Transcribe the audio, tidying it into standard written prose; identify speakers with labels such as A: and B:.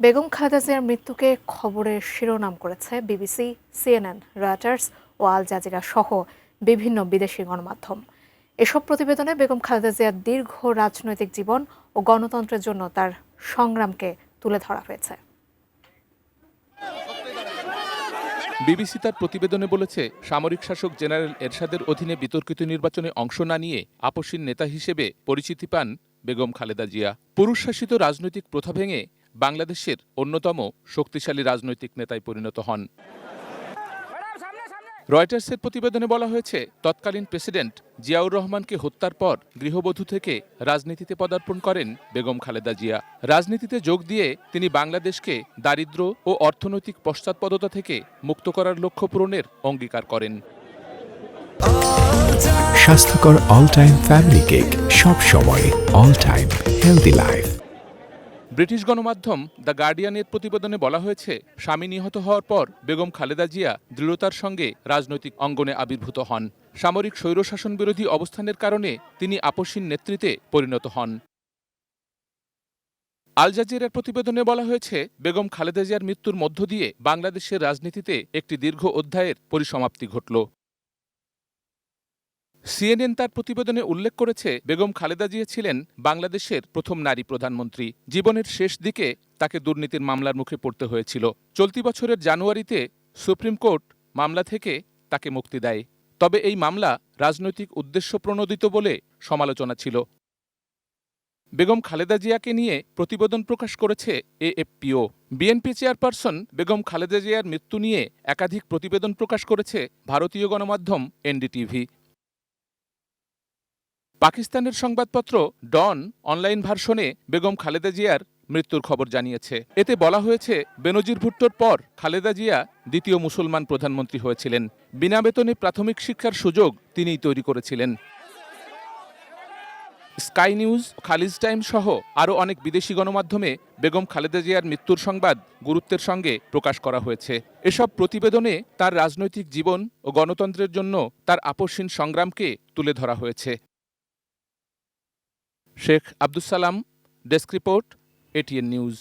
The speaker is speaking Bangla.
A: বেগম খালেদা জিয়ার মৃত্যুকে খবরের শিরোনাম করেছে বিবিসি, সিএনএন, রয়টার্স ও আল জাজিরা সহ বিভিন্ন বিদেশি গণমাধ্যম। এসব প্রতিবেদনে বেগম খালেদা জিয়ার দীর্ঘ রাজনৈতিক জীবন ও গণতন্ত্রের জন্য তার সংগ্রামকে তুলে ধরা হয়েছে।
B: বিবিসি তার প্রতিবেদনে বলেছে, সামরিক শাসক জেনারেল এরশাদের অধীনে বিতর্কিত নির্বাচনে অংশ না নিয়ে আপসীন নেতা হিসেবে পরিচিতি পান বেগম খালেদা জিয়া। পুরুষ শাসিত রাজনৈতিক প্রথা ভেঙে বাংলাদেশের অন্যতম শক্তিশালী রাজনৈতিক নেতায় পরিণত হন। রয়টার্সের প্রতিবেদনে বলা হয়েছে, তৎকালীন প্রেসিডেন্ট জিয়াউর রহমানকে হত্যার পর গৃহবধূ থেকে রাজনীতিতে পদার্পণ করেন বেগম খালেদা জিয়া। রাজনীতিতে যোগ দিয়ে তিনি বাংলাদেশকে দারিদ্র্য ও অর্থনৈতিক পশ্চাৎপদতা থেকে মুক্ত করার লক্ষ্য পূরণের অঙ্গীকার করেন।
C: স্বাস্থ্যকর অল টাইম ফ্যামিলি কেক, সব সময় all time healthy life.
B: British গণমাধ্যম দ্য গার্ডিয়ানের প্রতিবেদনে বলা হয়েছে, স্বামী নিহত হওয়ার পর বেগম খালেদা জিয়া দৃঢ়তার সঙ্গে রাজনৈতিক অঙ্গনে আবির্ভূত হন। সামরিক স্বৈরশাসন বিরোধী অবস্থানের কারণে তিনি আপসীন নেতৃত্বে পরিণত হন। আল জাজিরার প্রতিবেদনে বলা হয়েছে, বেগম খালেদা জিয়ার মৃত্যুর মধ্য দিয়ে বাংলাদেশের রাজনীতিতে একটি দীর্ঘ অধ্যায়ের পরিসমাপ্তি ঘটল। সিএনএন তার প্রতিবেদনে উল্লেখ করেছে, বেগম খালেদা জিয়া ছিলেন বাংলাদেশের প্রথম নারী প্রধানমন্ত্রী। জীবনের শেষ দিকে তাকে দুর্নীতির মামলার মুখে পড়তে হয়েছিল। চলতি বছরের জানুয়ারিতে সুপ্রিম কোর্ট মামলা থেকে তাকে মুক্তি দেয়। তবে এই মামলা রাজনৈতিক উদ্দেশ্য প্রণোদিত বলে সমালোচনা ছিল। বেগম খালেদা জিয়াকে নিয়ে প্রতিবেদন প্রকাশ করেছে এএফপিও। বিএনপি চেয়ারপারসন বেগম খালেদা জিয়ার মৃত্যু নিয়ে একাধিক প্রতিবেদন প্রকাশ করেছে ভারতীয় গণমাধ্যম এনডিটিভি। পাকিস্তানের সংবাদপত্র ডন অনলাইন ভার্সনে বেগম খালেদা জিয়ার মৃত্যুর খবর জানিয়েছে। এতে বলা হয়েছে, বেনজির ভুট্টোর পর খালেদা জিয়া দ্বিতীয় মুসলমান প্রধানমন্ত্রী হয়েছিলেন। বিনা বেতনে প্রাথমিক শিক্ষার সুযোগ তিনিই তৈরি করেছিলেন। স্কাই নিউজ, খালিজ টাইম সহ আরও অনেক বিদেশি গণমাধ্যমে বেগম খালেদা জিয়ার মৃত্যুর সংবাদ গুরুত্বের সঙ্গে প্রকাশ করা হয়েছে। এসব প্রতিবেদনে তার রাজনৈতিক জীবন ও গণতন্ত্রের জন্য তার আপসীন সংগ্রামকে তুলে ধরা হয়েছে। Sheikh Abdus Salam, desk report, ATN news.